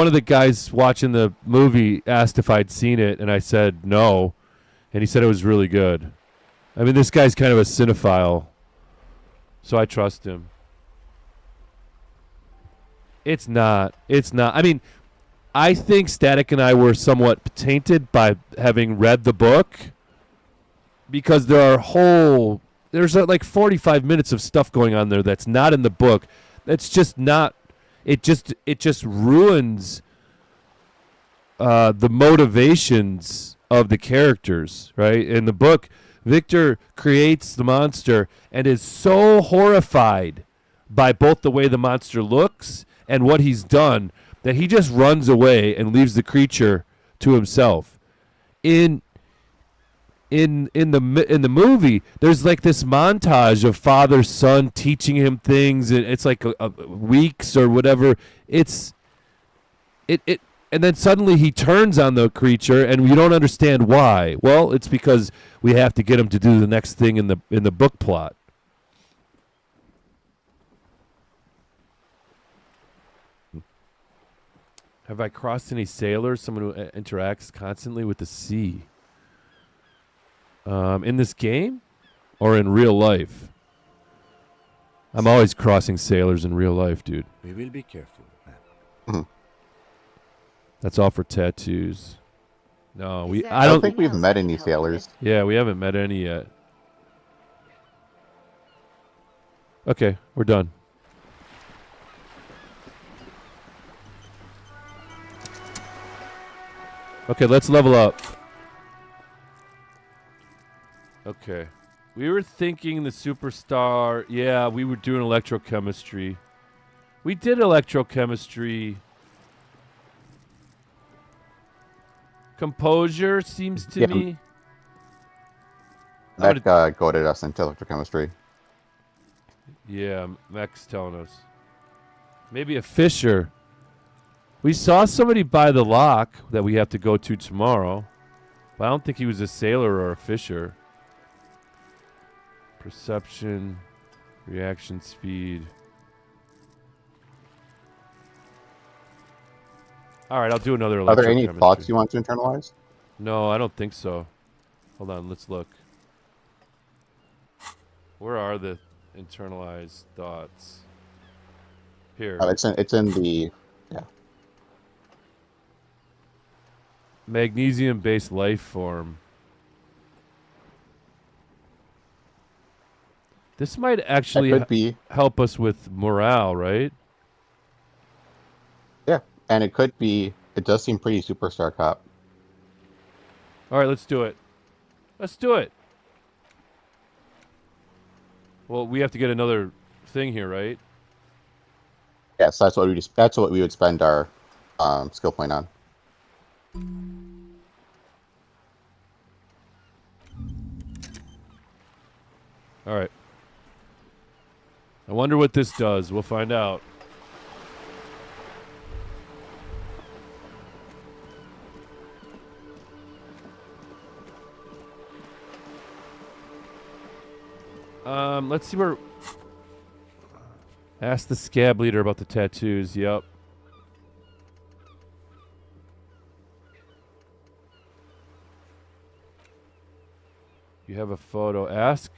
of the guys watching the movie asked if I'd seen it, and I said no, and he said it was really good. I mean, this guy's kind of a cinephile, so I trust him. It's not. I mean, I think Static and I were somewhat tainted by having read the book, because there's like 45 minutes of stuff going on there that's not in the book. That's just not. It just ruins the motivations of the characters, right? In the book, Victor creates the monster and is so horrified by both the way the monster looks and what he's done that he just runs away and leaves the creature to himself. In the movie, there's like this montage of father son teaching him things, and it's like weeks or whatever. And then suddenly he turns on the creature, and we don't understand why. Well, it's because we have to get him to do the next thing in the book plot. Have I crossed any sailors? Someone who interacts constantly with the sea. In this game? Or in real life? I'm always crossing sailors in real life, dude. We will be careful, man. Mhm. That's all for tattoos. No, Is there I don't think anything we've else met I can any help you sailors. with? Yeah, we haven't met any yet. Okay, we're done. Okay, let's level up. Okay. We were thinking the superstar. Yeah, we were doing electrochemistry. We did electrochemistry. Composure seems to Yeah. me. That goaded us into electrochemistry. Yeah, Mech's telling us. Maybe a fisher. We saw somebody by the lock that we have to go to tomorrow. But I don't think he was a sailor or a fisher. Perception, reaction speed. All right, I'll do another electrochemistry. Are there any thoughts you want to internalize? No, I don't think so. Hold on, let's look. Where are the internalized thoughts? Here. It's in the Magnesium-based life form. This might actually It could be. help us with morale, right? Yeah, and it could be. It does seem pretty superstar cop. All right, let's do it. Let's do it. Well, we have to get another thing here, right? Yes, that's what we would spend our skill point on. All right. I wonder what this does. We'll find out. Let's see where. Ask the scab leader about the tattoos. Yep. You have a photo. Ask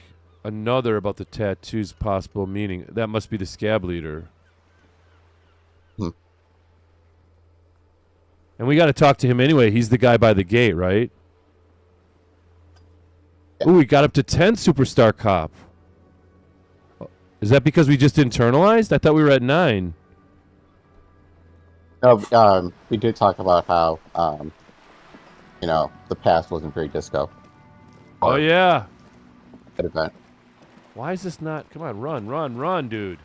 another about the tattoo's possible meaning. That must be the scab leader. And we got to talk to him anyway. He's the guy by the gate, right? Yeah. Ooh, we got up to 10 superstar cop. Is that because we just internalized? I thought we were at 9. No, we did talk about how the past wasn't very disco. Oh, yeah. That event. Why is this not? Come on, run, dude.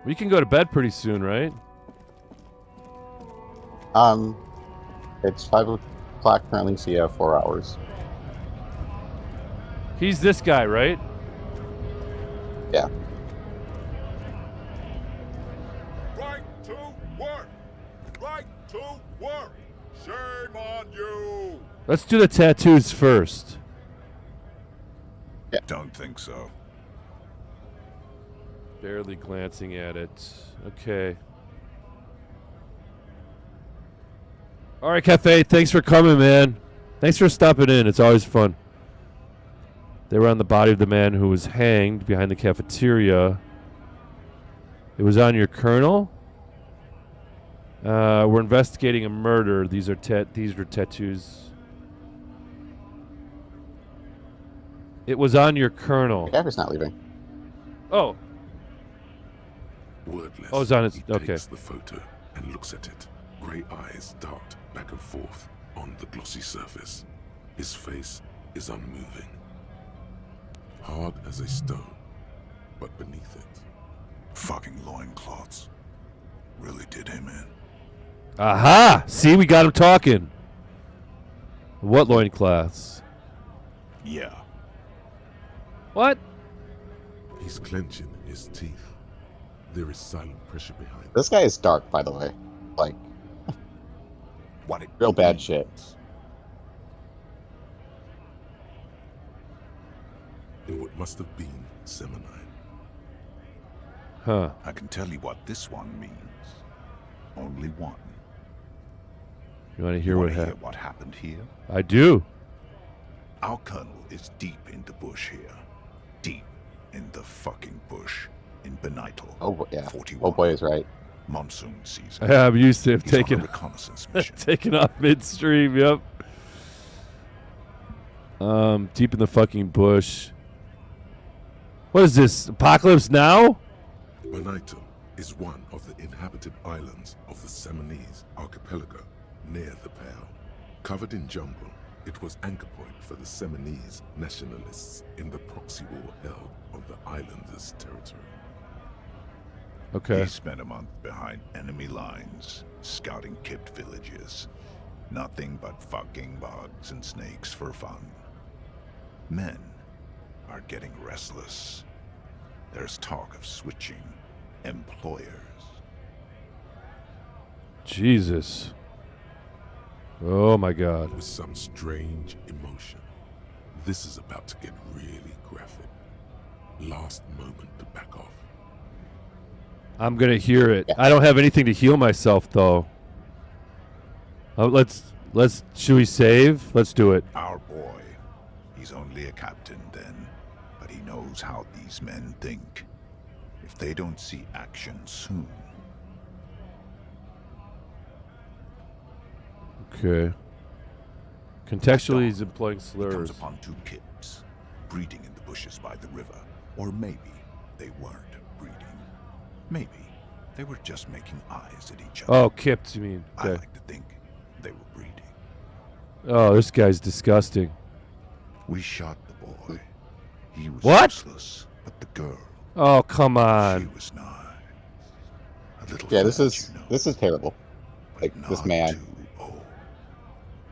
We can go to bed pretty soon, right? It's 5 o'clock currently, so you have 4 hours. He's this guy, right? Yeah. Right to work! Right to work! Shame on you! Let's do the tattoos first. Don't think so. Barely glancing at it. Okay. All right, Cafe. Thanks for coming, man. Thanks for stopping in. It's always fun. They were on the body of the man who was hanged behind the cafeteria. It was on your colonel. We're investigating a murder. These are tattoos. It was on your colonel. Gaffer's not leaving. Oh. Wordless, Oh, it's on its. he Okay. takes the photo and looks at it. Grey eyes dart back and forth on the glossy surface. His face is unmoving. Hard as a stone, but beneath it. Fucking loincloths. Really did him in. Aha! See, we got him talking. What loincloths? Yeah. What? He's clenching his teeth. There is silent pressure behind This guy is dark, by the way. Like, What it real bad means. shit. in what must have been Semonine. Huh. I can tell you what this one means. Only one. You want to hear You what wanna hear happened? what happened here? I do. Our colonel is deep in the bush here. Deep in the fucking bush in Benital. Oh, yeah. 41. Oh, boy is right. Monsoon season. I'm used to He's on a taking reconnaissance mission. taking off midstream. Yep. Deep in the fucking bush. What is this? Apocalypse Now? Benital is one of the inhabited islands of the Semonese archipelago near the Pale. Covered in jungle, it was anchor point for the Semonese nationalists in the proxy war held on the islanders' territory. Okay. He spent a month behind enemy lines, scouting kept villages. Nothing but fucking bugs and snakes for fun. Men are getting restless. There's talk of switching employers. Jesus. Oh my God. With some strange emotion. This is about to get really graphic. Last moment to back off. I'm gonna hear it. Yeah. I don't have anything to heal myself though. Let's. Should we save? Let's do it. Our boy, he's only a captain then, but he knows how these men think. If they don't see action soon, Okay. Contextually, he's dawn, employing he comes slurs. upon two kids, breeding in the bushes by the river. Or maybe they weren't breeding. Maybe they were just making eyes at each other. Oh, kipped, you mean? I Okay. like to think they were breeding. Oh, this guy's disgusting. We shot the boy. He was What? useless, but the girl, Oh, come she on. was nice. A little Yeah, this fat, is you know, this is terrible. but Like, this not man. too old.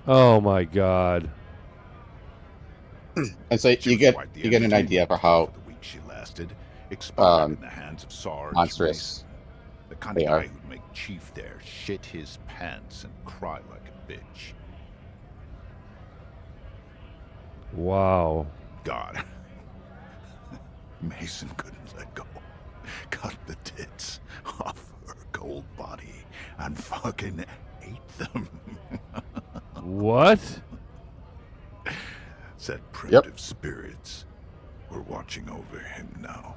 Oh my God. And so She you was get quite the you get an idea for how for the week she lasted, expired in the hands of Sarge monstrous Mason, the kind they of are. guy who'd make Chief there shit his pants and cry like a bitch. Wow. God. Mason couldn't let go. Cut the tits off her cold body and fucking ate them. What? Said primitive spirits were watching over him now.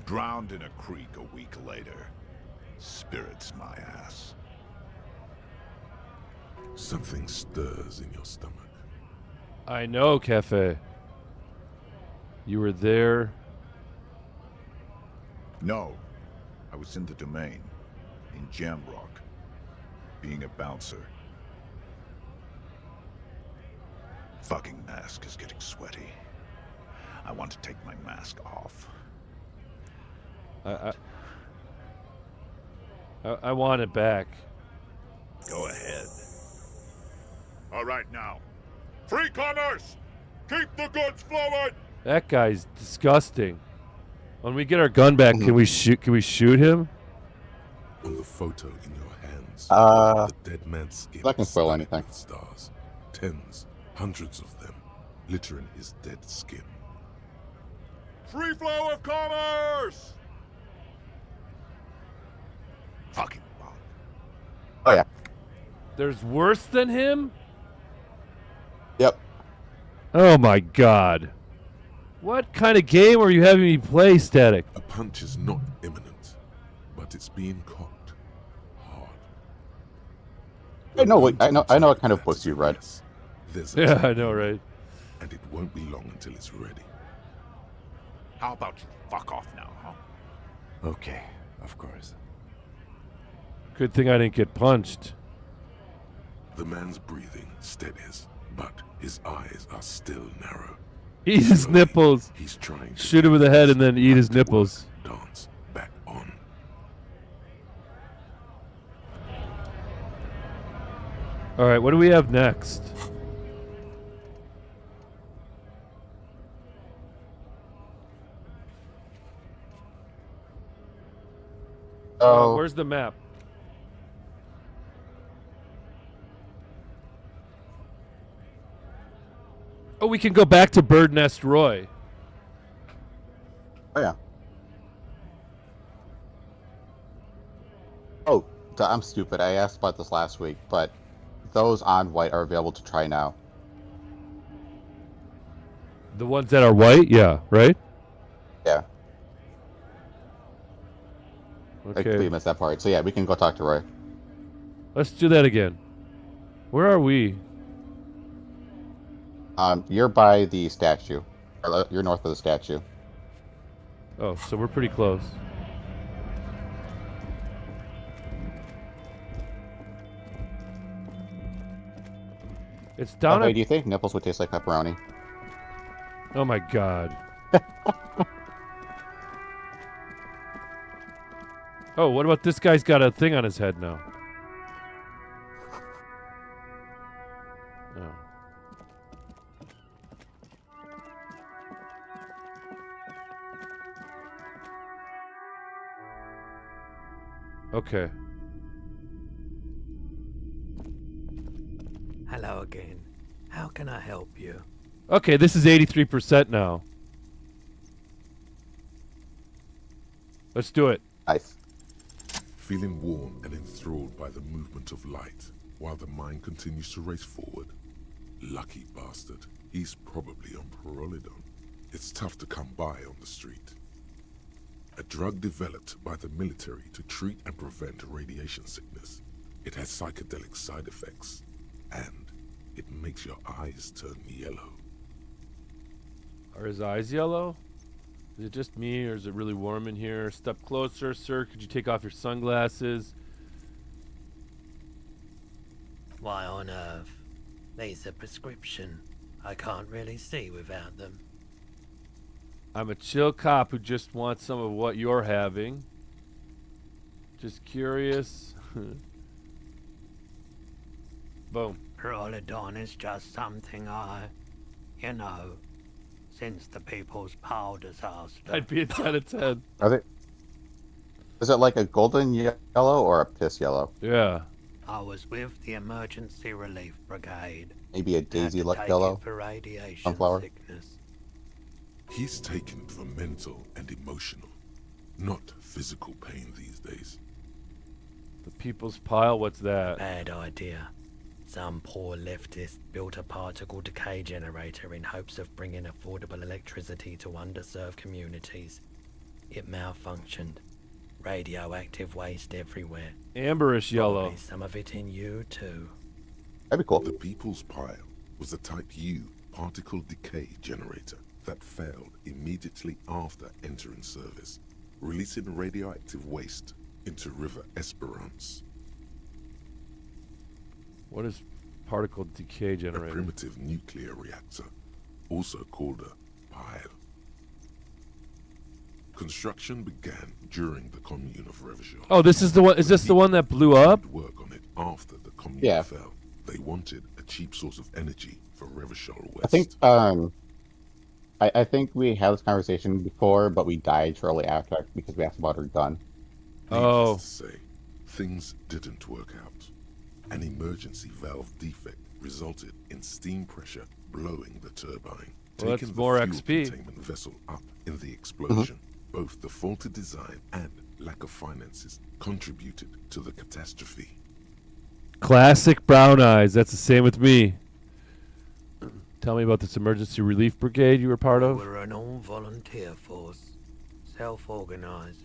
Drowned in a creek a week later. Spirits my ass. Something stirs in your stomach. I know, Cafe. You were there. No, I was in the domain, in Jamrock, being a bouncer. Fucking mask is getting sweaty. I want to take my mask off. I want it back. Go ahead. All right now. Free commerce! Keep the goods flowing! That guy's disgusting. When we get our gun back, can we shoot? Can we shoot him? On the photo in your hands, Uh, the dead man's skin I can is spoil studded anything. with stars. Tens, hundreds of them, littering his dead skin. Free flow of commerce! Fucking bug. oh yeah. There's worse than him? Yep. Oh my God. What kind of game are you having me play, Static? A punch is not imminent, but it's being cocked hard. I know what Momentum I know what kind of that books is you a read. mess. There's a Yeah, I time know, limit, right? And it won't be long until it's ready. How about you fuck off now, huh? Okay, of course. Good thing I didn't get punched. The man's breathing steadies, but his eyes are still narrow. Eat his Slowly, nipples. He's trying to Shoot him in the get head his and then eat his back to work nipples. Dance back on. All right, what do we have next? Oh, Where's the map? Oh, we can go back to Bird Nest Roy. oh yeah. Oh, I'm stupid. I asked about this last week, but those on white are available to try now. The ones that are white? Yeah, right? Yeah, I Okay. completely missed that part. So yeah, we can go talk to Roy. Let's do that again. Where are we? You're by the statue. You're north of the statue. Oh, so we're pretty close. It's By down the way, at... do you think nipples would taste like pepperoni? Oh my god. Oh, what about this guy's got a thing on his head now? Oh. Okay. Hello again. How can I help you? Okay, this is 83% now. Let's do it. Nice. Feeling warm and enthralled by the movement of light, while the mind continues to race forward. Lucky bastard. He's probably on Pyrrolidon. It's tough to come by on the street. A drug developed by the military to treat and prevent radiation sickness. It has psychedelic side effects, and it makes your eyes turn yellow. Are his eyes yellow? Is it just me, or is it really warm in here? Step closer, sir. Could you take off your sunglasses? Why on earth? These are prescription. I can't really see without them. I'm a chill cop who just wants some of what you're having. Just curious. Boom. Pyrrolidon is just something since the People's Power disaster. I'd be a 10 out of 10. Are they? Is it like a golden yellow or a piss yellow? Yeah. I was with the Emergency Relief Brigade. Maybe a Had daisy to luck take yellow? it for radiation Sunflower? sickness. He's taken for mental and emotional, not physical pain these days. The People's Pile, what's that? Bad idea. Some poor leftist built a particle decay generator in hopes of bringing affordable electricity to underserved communities. It malfunctioned. Radioactive waste everywhere. Amberish yellow. Probably some of it in you too. That'd be cool. The People's Pile was a Type U particle decay generator that failed immediately after entering service, releasing radioactive waste into River Esperance. What is particle decay A generator? primitive nuclear reactor, also called a pile. Construction began during the Commune of Revachol. Oh, this is the one. Is this the one that blew up? Work on it after the Commune Yeah. fell. They wanted a cheap source of energy for Revachol West. I think I think we had this conversation before, but we died shortly after because we asked about her gun. Oh. Needless to say, things didn't work out. An emergency valve defect resulted in steam pressure blowing the turbine, Well, that's taking the more fuel XP. containment vessel up in the explosion. Both the faulty design and lack of finances contributed to the catastrophe. Classic brown eyes. That's the same with me. Tell me about this emergency relief brigade you were part We of. were an all-volunteer force, self-organized.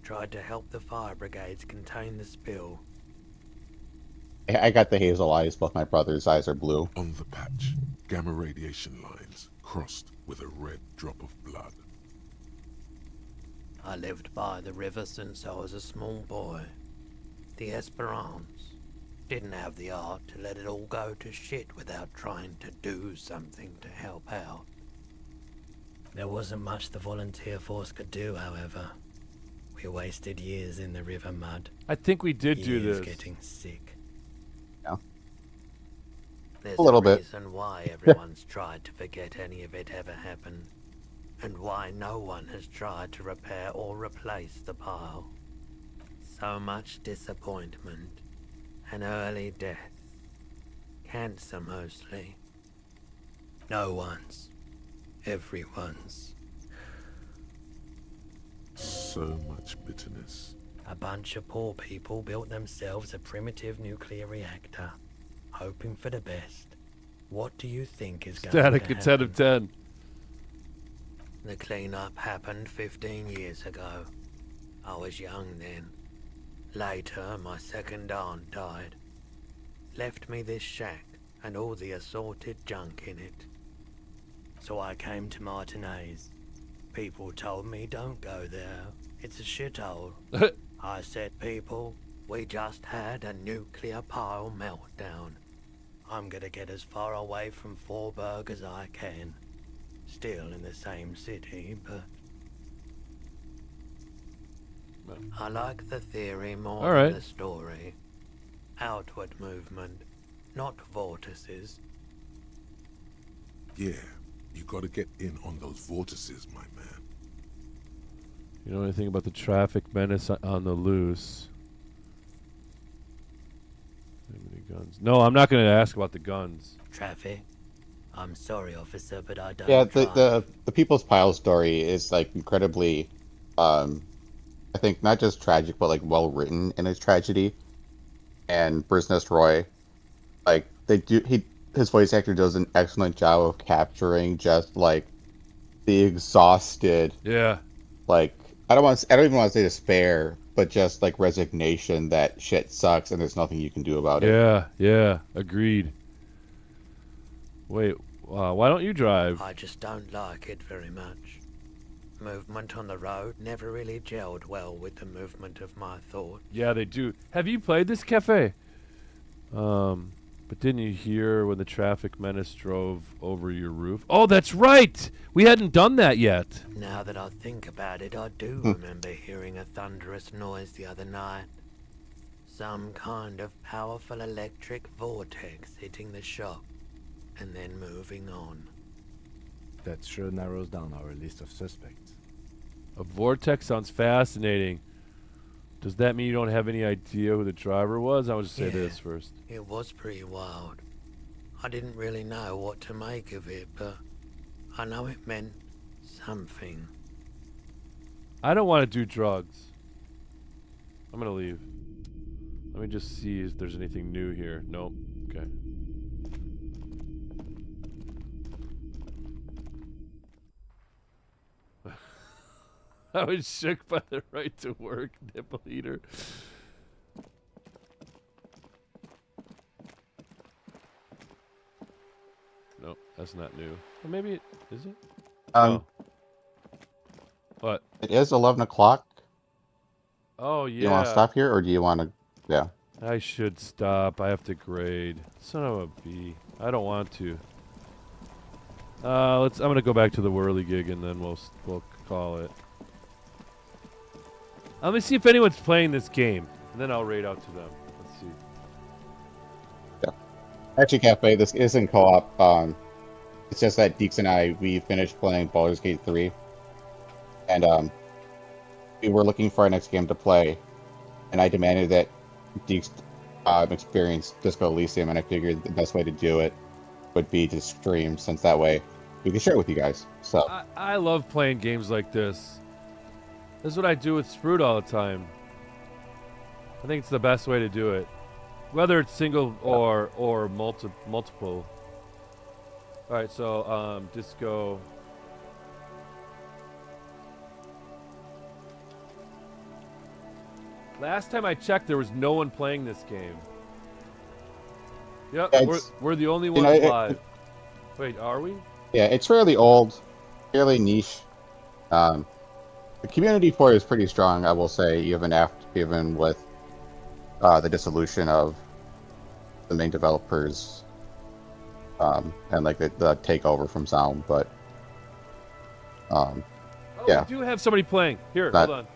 Tried to help the fire brigades contain the spill. I got the hazel eyes, both my brother's eyes are blue. On the patch, gamma radiation lines crossed with a red drop of blood. I lived by the river since I was a small boy. The Esperance didn't have the art to let it all go to shit without trying to do something to help out. There wasn't much the volunteer force could do, however. We wasted years in the river mud. I think we did do Years this. getting sick. Yeah. There's A little bit. reason why everyone's tried to forget any of it ever happened, and why no one has tried to repair or replace the pile. So much disappointment. An early death. Cancer mostly. No one's. Everyone's. So much bitterness. A bunch of poor people built themselves a primitive nuclear reactor, hoping for the best. What do you think is going Static to at happen? 10 of 10. The cleanup happened 15 years ago. I was young then. Later, my second aunt died. Left me this shack and all the assorted junk in it. So I came to Martinez. People told me don't go there. It's a shithole. I said, people, we just had a nuclear pile meltdown. I'm gonna get as far away from Forburg as I can. Still in the same city, but... I like the theory more All right. than the story. Outward movement, not vortices. Yeah, you gotta get in on those vortices, my man. You know anything about the traffic menace on the loose? How many guns? No, I'm not going to ask about the guns. Traffic? I'm sorry, officer, but I don't Yeah, drive. the People's Pile story is like incredibly, I think not just tragic, but like well written in its tragedy. And Bruce Roy, like his voice actor does an excellent job of capturing just like the exhausted, Yeah. like I don't even want to say despair, but just like resignation that shit sucks and there's nothing you can do about it. Yeah. Agreed. Wait, why don't you drive? I just don't like it very much. Movement on the road never really gelled well with the movement of my thought. Yeah, they do. Have you played this cafe? But didn't you hear when the traffic menace drove over your roof? Oh, that's right! We hadn't done that yet. Now that I think about it, I do remember hearing a thunderous noise the other night. Some kind of powerful electric vortex hitting the shop, and then moving on. That sure narrows down our list of suspects. A vortex sounds fascinating. Does that mean you don't have any idea who the driver was? I'll just say Yeah. this first. It was pretty wild. I didn't really know what to make of it, but I know it meant something. I don't want to do drugs. I'm going to leave. Let me just see if there's anything new here. Nope. Okay. I was shook by the right to work nipple eater. Nope, that's not new. Or maybe it is it? Oh. What? It is 11 o'clock. Oh Do you want to yeah. stop here or do you want to? Yeah. I should stop. I have to grade. Son of a B. I don't want to. I'm gonna go back to the whirly gig and then we'll call it. Let me see if anyone's playing this game, and then I'll raid out to them. Let's see. Actually, Cafe, this isn't co-op. It's just that Deeks and I, we finished playing Baldur's Gate 3. And we were looking for our next game to play. And I demanded that Deeks experience Disco Elysium, and I figured the best way to do it would be to stream, since that way we can share it with you guys. So I love playing games like this. This is what I do with Sprout all the time. I think it's the best way to do it. Whether it's single or multiple. Alright, so Disco. Last time I checked, there was no one playing this game. Yep, we're the only ones live. Wait, are we? Yeah, it's fairly old, fairly niche. The community for it is pretty strong, I will say, even with the dissolution of the main developers and like the takeover from Sound. But yeah, We do have somebody playing. Here, Not- hold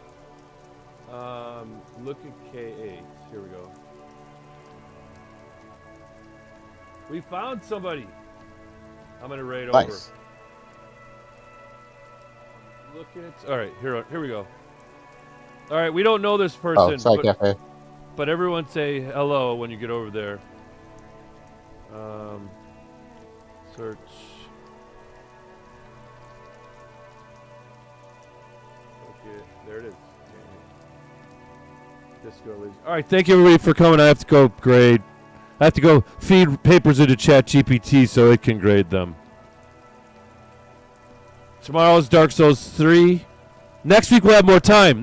on. Look at K8. Here we go. We found somebody. I'm gonna raid over. nice. Look at. All right, here we go. All right, we don't know this person. Oh, sorry, Cafe. But everyone say hello when you get over there. Search. Okay, there it is. Disco Elysium. All right, thank you everybody for coming. I have to go grade. I have to go feed papers into ChatGPT so it can grade them. Tomorrow is Dark Souls 3. Next week we'll have more time.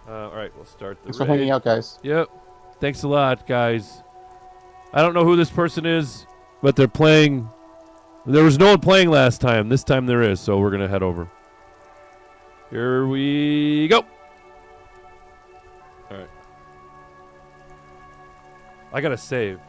All right, we'll start the Thanks for raid. hanging out, guys. Yep. Thanks a lot, guys. I don't know who this person is, but they're playing. There was no one playing last time. This time there is, so we're going to head over. Here we go. All right. I got to save.